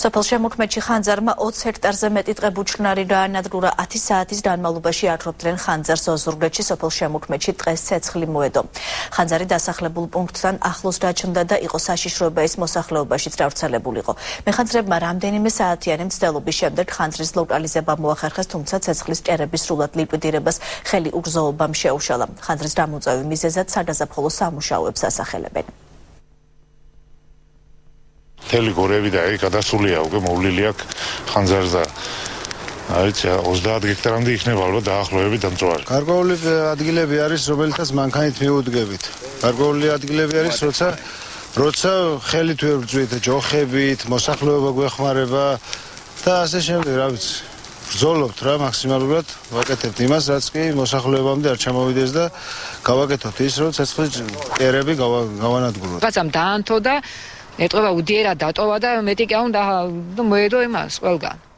სოფელ შემოქმედში ხანძარმა 20 ჰექტარზე მეტი ტყე-ბუჩქნარი დაანადგურა 10 საათის განმავლობაში აკროფდნენ ხანძარს ოზურგეთში სოფელ შემოქმედში ტყეს ცეცხლი მოედო. ხანძარი დასახლებულ პუნქტთან ახლოს დაჩნდა და იყო საშიშროება ის მოსახლეობაშიც დავრცელებულიყო. მეხანძრებმა რამდენიმე საათიანი მცდელობის შემდეგ ხანძრის ლოკალიზება მოახერხეს, თუმცა ცეცხლის ჭერების სრულად ლიკვიდირებას ხელი უგზოობამ შეუშალა. ხანძრის დამოწევი მიზეზად სადაზაფხულო სამუშაოებს ასახელებენ. Მთელი გორები და გადასულია უკვე მოვლილი აქვს ხანძარს და არის 30 ჰექტარამდე იქნება ალბათ დაახლოებით დამწვარი. გარკვეული ადგილები არის, რომელთაც მანქანით მიუდგებით. გარკვეული ადგილები არის, როცა ხელით ვერ ვძვით, ჯოხებით, მოსახლეობა გვეხმარება და ასე შემდეგ, რა ვიცი. ვბრძოლობთ რა მაქსიმალურად, ვაკეთებთ იმას, რაც კი მოსახლეობამდე არ ჩამოვიდეს და გავაკეთოთ ის, რომ ცეცხლის ჭერები გავანადგუროთ. რაღაცამ დაანთო და ეტყობა უდიერა დატოვა და მეტი კი არ უნდა მოედო იმას ყველგან.